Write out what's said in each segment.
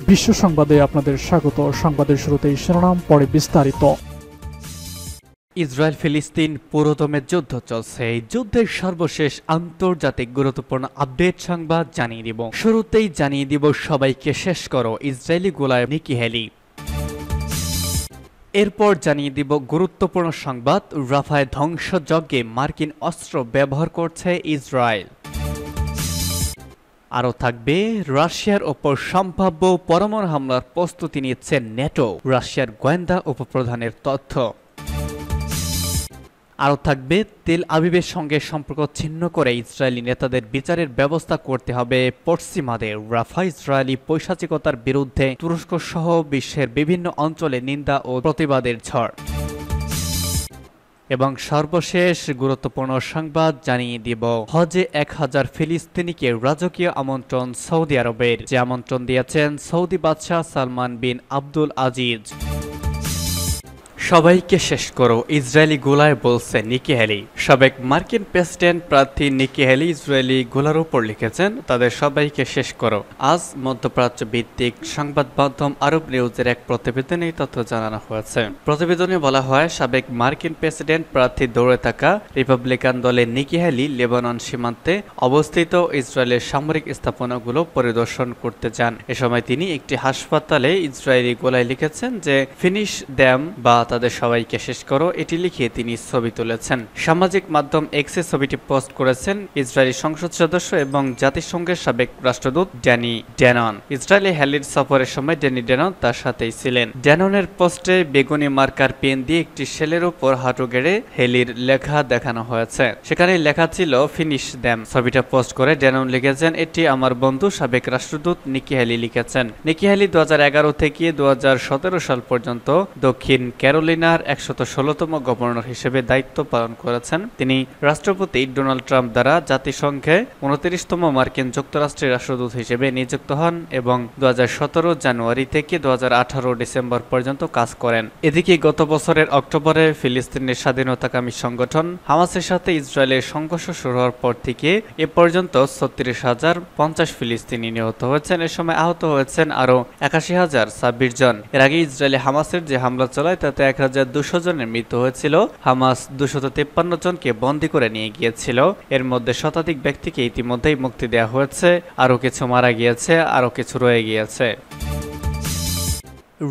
বিশ্ব সংবাদে আপনাদের স্বাগত। সংবাদের শুরুতেই শিরোনাম, পরে বিস্তারিত। ইসরায়েল ফিলিস্তিন পুরোদমে যুদ্ধ চলছে। এই যুদ্ধের সর্বশেষ আন্তর্জাতিক গুরুত্বপূর্ণ আপডেট সংবাদ জানিয়ে দিব। শুরুতেই জানিয়ে দিব, সবাইকে শেষ করো ইসরায়েলি গোলায় নিকি হেলি। এরপর জানিয়ে দিব গুরুত্বপূর্ণ সংবাদ, রাফায় ধ্বংসযজ্ঞে মার্কিন অস্ত্র ব্যবহার করছে ইসরায়েল। আরও থাকবে, রাশিয়ার ওপর সম্ভাব্য পরমাণু হামলার প্রস্তুতি নিচ্ছে ন্যাটো, রাশিয়ার গোয়েন্দা উপপ্রধানের তথ্য। আরও থাকবে, তেল আবিবের সঙ্গে সম্পর্ক ছিন্ন করে ইসরায়েলি নেতাদের বিচারের ব্যবস্থা করতে হবে পশ্চিমাদের। রাফা ইসরায়েলি পৈশাচিকতার বিরুদ্ধে তুরস্ক সহ বিশ্বের বিভিন্ন অঞ্চলে নিন্দা ও প্রতিবাদের ঝড়। এবং সর্বশেষ গুরুত্বপূর্ণ সংবাদ জানিয়ে দিব, হজে 1000 ফিলিস্তিনিকে রাজকীয় আমন্ত্রণ সৌদি আরবের, যে আমন্ত্রণ দিয়েছেন সৌদি বাদশাহ সালমান বিন আব্দুল আজিজ। সবাইকে শেষ করো ইসরায়েলি গোলায় বলছে নিকি হেলি। সাবেক মার্কিন প্রেসিডেন্ট প্রার্থী নিকি হেলি ইসরায়েলি গোলার উপর লিখেছেন, তাদের সবাইকে শেষ করো। আজ মধ্যপ্রাচ্য ভিত্তিক সংবাদ মাধ্যম আরব নিউজের এক প্রতিবেদনে তথ্য জানানো হয়েছে। প্রতিবেদনে বলা হয়, সাবেক মার্কিন প্রেসিডেন্ট প্রার্থী দৌড়ে থাকা রিপাবলিকান দলের নিকি হেলি লেবানন সীমান্তে অবস্থিত ইসরায়েলের সামরিক স্থাপনাগুলো পরিদর্শন করতে যান। এ সময় তিনি একটি হাসপাতালে ইসরায়েলি গোলায় লিখেছেন যে ফিনিশ দ্যাম বা তাদের সবাইকে শেষ করো, এটি লিখে তিনি ছবি তুলেছেন। সামাজিক মাধ্যম এক্সে ছবিটি পোস্ট করেছেন ইসরায়েলি সংসদ সদস্য এবং জাতিসংঘের সাবেক রাষ্ট্রদূত ড্যানি ড্যানন। ইসরায়েলি হেলির সফরের সময় ড্যানি ড্যানন তার সাথেই ছিলেন। ড্যাননের পোস্টে বেগুনি মার্কার পেন দিয়ে একটি শেলের উপর হাঁটু গেড়ে হেলির লেখা দেখানো হয়েছে। সেখানে লেখা ছিল ফিনিশ দ্যাম। ছবিটা পোস্ট করে ড্যানন লিখেছেন, এটি আমার বন্ধু সাবেক রাষ্ট্রদূত নিকি হেলি লিখেছেন। নিকি হেলি 2011 থেকে 2017 সাল পর্যন্ত দক্ষিণ ক্যারোলিনার 116তম গভর্নর হিসেবে দায়িত্ব পালন করেছেন। তিনি রাষ্ট্রপতি ডোনাল্ড ট্রাম্প দ্বারা জাতিসংঘে 29তম মার্কিন যুক্তরাষ্ট্রের রাষ্ট্রদূত হিসেবে নিযুক্ত হন এবং 2017 জানুয়ারি থেকে 2018 ডিসেম্বর পর্যন্ত কাজ করেন। এদিকে গত বছরের অক্টোবরে ফিলিস্তিনের স্বাধীনতাকামী সংগঠন হামাসের সাথে ইসরায়েলের সংঘর্ষ শুরু হওয়ার পর থেকে এ পর্যন্ত 36,050 ফিলিস্তিনি নিহত হয়েছেন। এ সময় আহত হয়েছেন আরও 81,026 জন। এর আগে ইসরায়েলে হামাসের যে হামলা চালায় তাতে 1200 জনের মৃত্যু হয়েছিল। হামাস 253 জনকে বন্দী করে নিয়ে গিয়েছিল। এর মধ্যে শতাধিক ব্যক্তিকে ইতিমধ্যেই মুক্তি দেওয়া হয়েছে, আরও কিছু মারা গিয়েছে, আরও কিছু রয়ে গিয়েছে।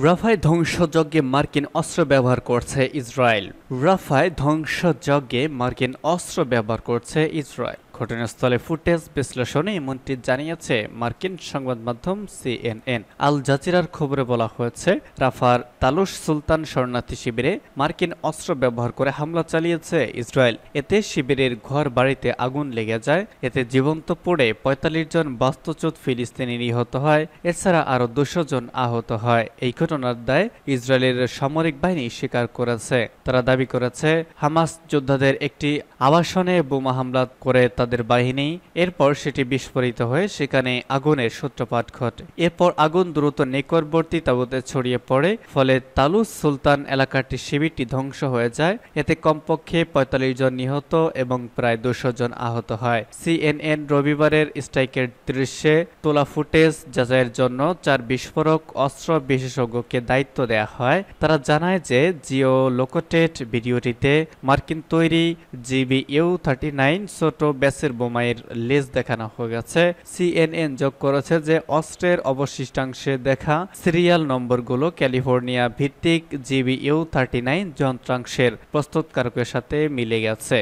রাফায় ধ্বংসযজ্ঞে মার্কিন অস্ত্র ব্যবহার করছে ইসরায়েল। রাফায় ধ্বংসযজ্ঞে মার্কিন অস্ত্র ব্যবহার করছে ইসরায়েল। ঘটনাস্থলে ফুটেজ বিশ্লেষণে এমনটি জানিয়েছে মার্কিন সংবাদ মাধ্যম CNN। আল জাজিরার খবরে বলা হয়েছে, রাফার তালুস সুলতান শরণার্থী শিবিরে মার্কিন অস্ত্র ব্যবহার করে হামলা চালিয়েছে ইসরায়েল। এতে শিবিরের ঘর বাড়িতে আগুন লেগে যায়। এতে জীবন্ত পড়ে 45 জন বাস্তুচ্যুত ফিলিস্তিনি নিহত হয়। এছাড়া আরও 200 জন আহত হয়। এই ঘটনার দায় ইসরায়েলের সামরিক বাহিনী স্বীকার করেছে। তারা দাবি করেছে, হামাস যোদ্ধাদের একটি আবাসনে বোমা হামলা করে তাদের বাহিনী, এরপর সেটি বিস্ফোরিত হয়ে সেখানে আগুনের সূত্রপাত ঘটে। এরপর আগুন দ্রুত নিকটবর্তী তাঁবুতে ছড়িয়ে পড়ে, ফলে তালুস সুলতান এলাকাটির শিবিরটি ধ্বংস হয়ে যায়। এতে কমপক্ষে 45 জন নিহত এবং প্রায় 200 জন আহত হয়। CNN রবিবারের স্ট্রাইকের দৃশ্যে তোলা ফুটেজ যাচাইয়ের জন্য 4 বিস্ফোরক অস্ত্র বিশেষজ্ঞকে দায়িত্ব দেওয়া হয়। তারা জানায় যে জিও লোকেটেড ভিডিওটিতে মার্কিন তৈরি GBU-39 ছোট ব্যাসের বোমাইয়ের লেজ দেখানো হয়ে গেছে। CNN যোগ করেছে যে অস্ত্রের অবশিষ্টাংশে দেখা সিরিয়াল নম্বরগুলো ক্যালিফোর্নিয়া ভিত্তিক GBU-39 যন্ত্রাংশের প্রস্তুতকারকের সাথে মিলে গেছে।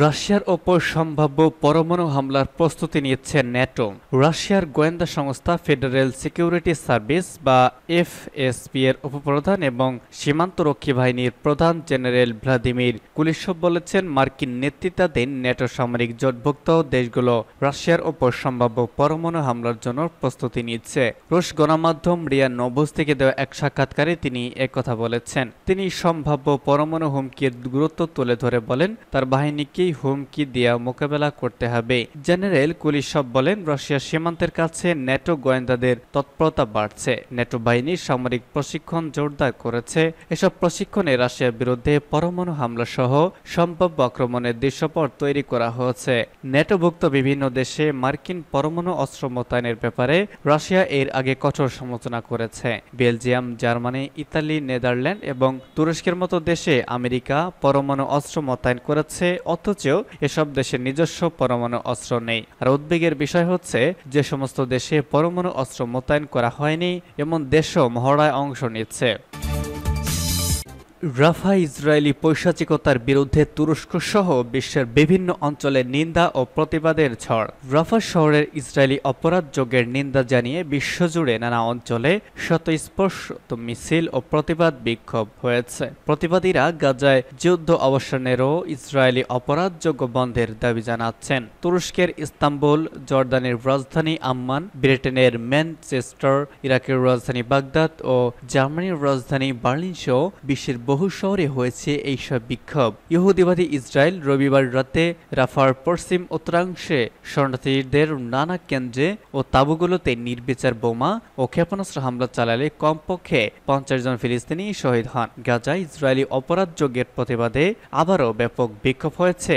রাশিয়ার ওপর সম্ভাব্য পরমাণু হামলার প্রস্তুতি নিচ্ছে ন্যাটো। রাশিয়ার গোয়েন্দা সংস্থা ফেডারেল সিকিউরিটি সার্ভিস বা FSB এর উপপ্রধান এবং সীমান্তরক্ষী বাহিনীর প্রধান জেনারেল ভ্লাদিমির কুলিশভ বলেছেন, মার্কিন নেতৃত্বাধীন ন্যাটো সামরিক জোটভুক্ত দেশগুলো রাশিয়ার ওপর সম্ভাব্য পরমাণু হামলার জন্য প্রস্তুতি নিচ্ছে। রুশ গণমাধ্যম রিয়া নোভোস থেকে দেওয়া এক সাক্ষাৎকারে তিনি একথা বলেছেন। তিনি সম্ভাব্য পরমাণু হুমকির গুরুত্ব তুলে ধরে বলেন, তার বাহিনীকে ইসরায়েলকেই হুমকি দিয়ে মোকাবেলা করতে হবে। জেনারেল কুলিশভ বলেন, রাশিয়ার সীমান্তের কাছে ন্যাটো গোয়েন্দাদের তৎপরতা বাড়ছে। ন্যাটো বাহিনীর সামরিক প্রশিক্ষণ জোরদার করেছে। এসব প্রশিক্ষণে রাশিয়ার বিরুদ্ধে পরমাণু হামলা সহ সম্ভাব্য আক্রমণের দৃশ্যপট তৈরি করা হয়েছে। ন্যাটোভুক্ত বিভিন্ন দেশে মার্কিন পরমাণু অস্ত্র মোতায়েনের ব্যাপারে রাশিয়া এর আগে কঠোর সমালোচনা করেছে। বেলজিয়াম, জার্মানি, ইতালি, নেদারল্যান্ড এবং তুরস্কের মতো দেশে আমেরিকা পরমাণু অস্ত্র মোতায়েন করেছে, অথচ এসব দেশের নিজস্ব পরমাণু অস্ত্র নেই। আর উদ্বেগের বিষয় হচ্ছে, যে সমস্ত দেশে পরমাণু অস্ত্র মোতায়েন করা হয়নি এমন দেশও মহড়ায় অংশ নিচ্ছে। রাফা ইসরায়েলি পৈশাচিকতার বিরুদ্ধে তুরস্ক সহ বিশ্বের বিভিন্ন অঞ্চলে নিন্দা ও প্রতিবাদের ঝড়। রাফা শহরের ইসরায়েলি অপরাধযোগ্যের নিন্দা জানিয়ে বিশ্বজুড়ে নানা অঞ্চলে স্বতঃস্ফূর্ত মিছিল ও প্রতিবাদ বিক্ষোভ হয়েছে। প্রতিবাদীরা গাজায় যুদ্ধ অবসানেরও ইসরায়েলি অপরাধযোগ্য বন্ধের দাবি জানাচ্ছেন। তুরস্কের ইস্তাম্বুল, জর্দানের রাজধানী আম্মান, ব্রিটেনের ম্যানচেস্টার, ইরাকের রাজধানী বাগদাদ ও জার্মানির রাজধানী বার্লিন সহ বিশ্বের বহু শহরে হয়েছে এইসব বিক্ষোভ। ইহুদিবাদী ইসরায়েল রবিবার রাতে রাফার পশ্চিম উত্তরাংশে শরণার্থীদের নানা কেন্দ্রে ও তাঁবুগুলোতে নির্বিচার বোমা ও ক্ষেপণাস্ত্র হামলা চালালে কমপক্ষে 50 জন ফিলিস্তিনি শহীদ হন। গাজায় ইসরায়েলি অপরাধযোগ্যের প্রতিবাদে আবারও ব্যাপক বিক্ষোভ হয়েছে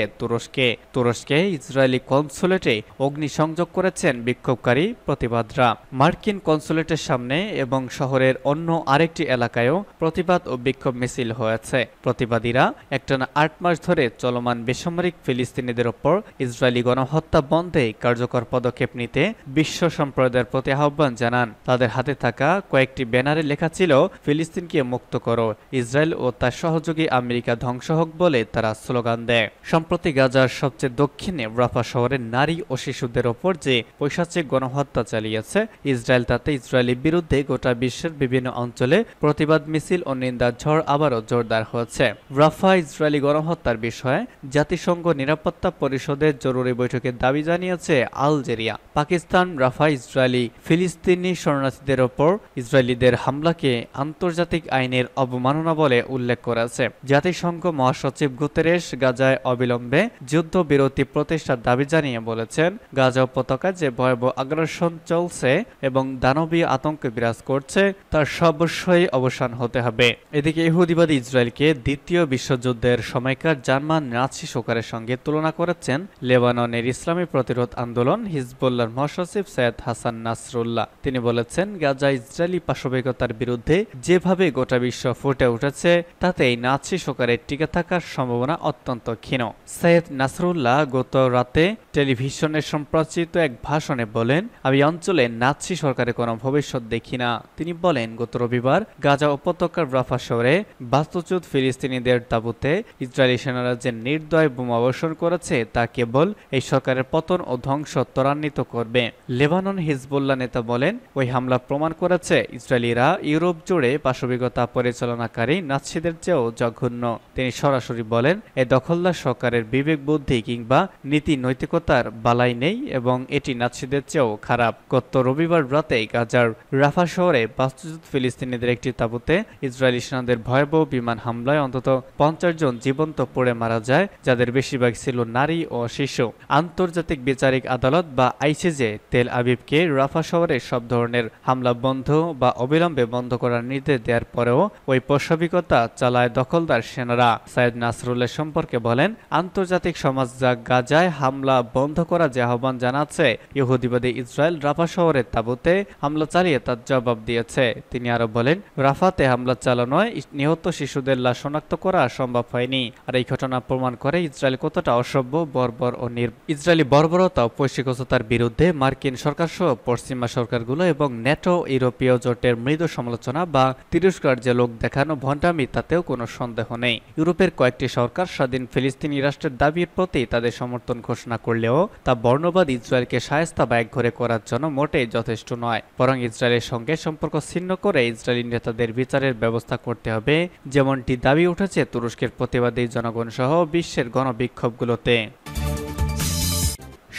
তুরস্কে ইসরায়েলি কনসুলেটে অগ্নিসংযোগ করেছেন বিক্ষোভকারী প্রতিবাদরা। মার্কিন কনসুলেটের সামনে এবং শহরের অন্য আরেকটি এলাকায়ও প্রতিবাদ ও বিক্ষোভ মিছিল হয়েছে। প্রতিবাদীরা একটানা 8 মাস ধরে চলমান বেসামরিক ফিলিস্তিনিদের ওপর ইসরায়েলি গণহত্যা বন্ধে কার্যকর পদক্ষেপ নিতে বিশ্ব সম্প্রদায়ের প্রতি আহ্বান জানান। তাদের হাতে থাকা কয়েকটি ব্যানারে লেখা ছিল, ফিলিস্তিনকে মুক্ত করো, ইসরায়েল ও তার সহযোগী আমেরিকা ধ্বংস হোক বলে তারা স্লোগান দেয়। সম্প্রতি গাজার সবচেয়ে দক্ষিণে রাফা শহরের নারী ও শিশুদের ওপর যে পৈশাচিক গণহত্যা চালিয়েছে ইসরায়েল, তাতে ইসরায়েলের বিরুদ্ধে গোটা বিশ্বের বিভিন্ন অঞ্চলে প্রতিবাদ মিছিল ও নিন্দার ঝড় আবারও জোরদার হচ্ছে। রাফা ইসরায়েলি গণহত্যার বিষয়ে জাতিসংঘ নিরাপত্তা পরিষদের জরুরি বৈঠকে দাবি জানিয়েছে আলজেরিয়া। পাকিস্তান রাফা ইসরায়েলি ফিলিস্তিনি শরণার্থীদের ওপর ইসরায়েলিদের হামলাকে আন্তর্জাতিক আইনের অবমাননা বলে উল্লেখ করেছে। জাতিসংঘ মহাসচিব গুতেরেস গাজায় অবিলম্বে যুদ্ধবিরতি প্রতিষ্ঠার দাবি জানিয়ে বলেছেন, গাজা উপত্যকায় যে ভয়াবহ আগ্রাসন চলছে এবং দানবীয় আতঙ্ক বিরাজ করছে তার অবশ্যই অবসান হতে হবে। এদিকে ইহুদিবাদী ইসরায়েলকে দ্বিতীয় বিশ্বযুদ্ধের সময়কার জার্মান নাৎসি সরকারের সঙ্গে তুলনা করেছেন লেবাননের ইসলামী প্রতিরোধ আন্দোলন হিজবুল্লাহর মহাসচিব সৈয়দ হাসান নাসরুল্লাহ। তিনি বলেছেন, গাজা ইসরায়েলি পাশবিকতার বিরুদ্ধে যেভাবে গোটা বিশ্ব ফুটে উঠেছে তাতে এই নাৎসি সরকারের টিকে থাকার সম্ভাবনা অত্যন্ত ক্ষীণ। সৈয়দ নাসরুল্লাহ গত রাতে টেলিভিশনে সম্প্রচারিত এক ভাষণে বলেন, আমি অঞ্চলে নাৎসি সরকারের কোনো ভবিষ্যৎ দেখি না। তিনি বলেন, গত রবিবার গাজা উপত্যকার রাফা শহরে বাস্তুচ্যুত ফিলিস্তিনিদের তাঁবুতে ইসরায়েলি সেনারা যে নির্দয় বোমা বর্ষণ করেছে তা কেবল এই সরকারের পতন ও ধ্বংস ত্বরান্বিত করবে। লেবানন হিজবুল্লাহ নেতা বলেন, ওই হামলা প্রমাণ করেছে ইসরায়েলিরা ইউরোপ জুড়ে পাশবিকতা পরিচালনাকারী নাৎসিদের চেয়েও জঘন্য। তিনি সরাসরি বলেন, এই দখলদার সরকারের বিবেক বুদ্ধি কিংবা নীতি নৈতিকতার বালাই নেই এবং এটি নাৎসিদের চেয়েও খারাপ। গত রবিবার রাতে গাজার রাফা শহরে বাস্তুচ্যুত ফিলিস্তিনিদের একটি তাঁবুতে ইসরায়েলি সেনাদের ভয়াবহ বিমান হামলায় অন্তত 50 জন জীবন্ত পড়ে মারা যায়, যাদের বেশিরভাগ ছিল নারী ও শিশু। আন্তর্জাতিক বিচারিক আদালত বা আইসিজে তেল আবিবকে রাফা শহরে সব ধরনের হামলা বন্ধ বা অবিলম্বে বন্ধ করার নির্দেশ দেওয়ার পরেও ওই পাশবিকতা চালায় দখলদার সেনারা। সৈয়দ নাসরুল্লাহ সম্পর্কে বলেন, আন্তর্জাতিক সমাজ যা গাজায় হামলা বন্ধ করা যে আহ্বান জানাচ্ছে, ইহুদিবাদী ইসরায়েল রাফা শহরের তাঁবুতে হামলা চালিয়ে তার জবাব দিয়েছে। তিনি আরো বলেন, রাফাতে হামলা চালানোয় নিহত শিশুদের লাশ শনাক্ত করা সম্ভব হয়নি। আর এই ঘটনা প্রমাণ করে ইসরায়েল কতটা অসভ্য, বর্বর ও ইসরায়েলি বর্বরতা ও পৈশিকতার বিরুদ্ধে মার্কিন সরকার সহ পশ্চিমা সরকারগুলো এবং ন্যাটো ইউরোপীয় জোটের মৃদু সমালোচনা বা তিরস্কার যে লোক দেখানো ভণ্ডামি তাতেও কোনো সন্দেহ নেই। ইউরোপের কয়েকটি সরকার স্বাধীন ফিলিস্তিনি রাষ্ট্রের দাবির প্রতি তাদের সমর্থন ঘোষণা করলেও তা বর্ণবাদ ইসরায়েলকে শায়েস্তা বা একঘরে করার জন্য মোটেই যথেষ্ট নয়। বরং ইসরায়েলের সঙ্গে সম্পর্ক ছিন্ন করে ইসরায়েলি নেতাদের বিচারের ব্যবস্থা করতে হবে, যেমনটি দাবি উঠেছে তুরস্কের প্রতিবাদী জনগণ সহ বিশ্বের গণবিক্ষোভগুলোতে।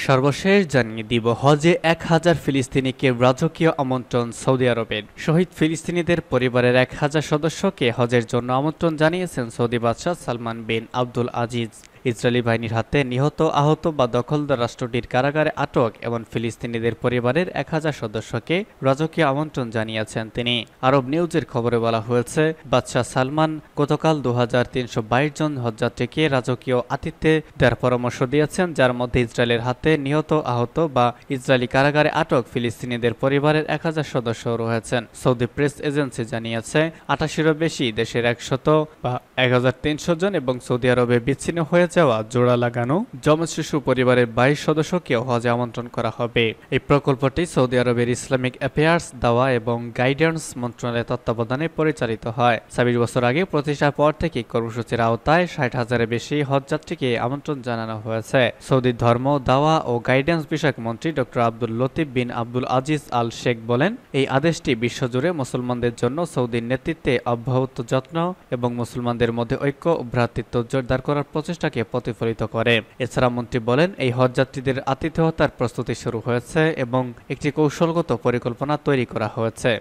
সর্বশেষ জানিয়ে দিব, হজে 1000 ফিলিস্তিনিকে রাজকীয় আমন্ত্রণ সৌদি আরবের। শহীদ ফিলিস্তিনিদের পরিবারের 1000 সদস্যকে হজের জন্য আমন্ত্রণ জানিয়েছেন সৌদি বাদশাহ সালমান বিন আব্দুল আজিজ। ইসরায়েলি বাহিনীর হাতে নিহত, আহত বা দখলদার রাষ্ট্রটির কারাগারে আটক এমন ফিলিস্তিনিদের পরিবারের 1000 সদস্যকে রাজকীয় আমন্ত্রণ জানিয়েছেন তিনি। আরব নিউজের খবরে বলা হয়েছে, বাদশাহ সালমান গতকাল 2322 জন হজযাত্রীকে রাজকীয় আতিথ্যে দেওয়ার পরামর্শ দিয়েছেন, যার মধ্যে ইসরায়েলের হাতে নিহত, আহত বা ইসরায়েলি কারাগারে আটক ফিলিস্তিনিদের পরিবারের 1000 সদস্য রয়েছেন। সৌদি প্রেস এজেন্সি জানিয়েছে 88-এরও বেশি দেশের 100 বা 1300 জন এবং সৌদি আরবে বিচ্ছিন্ন হয়ে যাওয়া জোড়া লাগানো যমজ শিশু পরিবারের 22 সদস্যকেও হজে আমন্ত্রণ করা হবে। এই প্রকল্পটি সৌদি আরবের ইসলামিক অ্যাফেয়ার্স, দাওয়া এবং গাইডেন্স মন্ত্রণালয়ের তত্ত্বাবধানে পরিচালিত হয়। 26 বছর আগে প্রতিষ্ঠার পর থেকে কর্মসূচির আওতায় 60,000-এর বেশি হজযাত্রীকে আমন্ত্রণ জানানো হয়েছে। সৌদি ধর্ম, দাওয়া ও গাইডেন্স বিষয়ক মন্ত্রী ডক্টর আব্দুল লতিফ বিন আব্দুল আজিজ আল শেখ বলেন, এই আদেশটি বিশ্বজুড়ে মুসলমানদের জন্য সৌদির নেতৃত্বে অব্যাহত যত্ন এবং মুসলমানদের মধ্যে ঐক্য ও ভ্রাতৃত্ব জোরদার করার প্রচেষ্টাকে প্রতিফলিত করে। এছাড়া মন্ত্রী বলেন, এই হজযাত্রীদের আতিথেয়তার প্রস্তুতি শুরু হয়েছে এবং একটি কৌশলগত পরিকল্পনা তৈরি করা হয়েছে।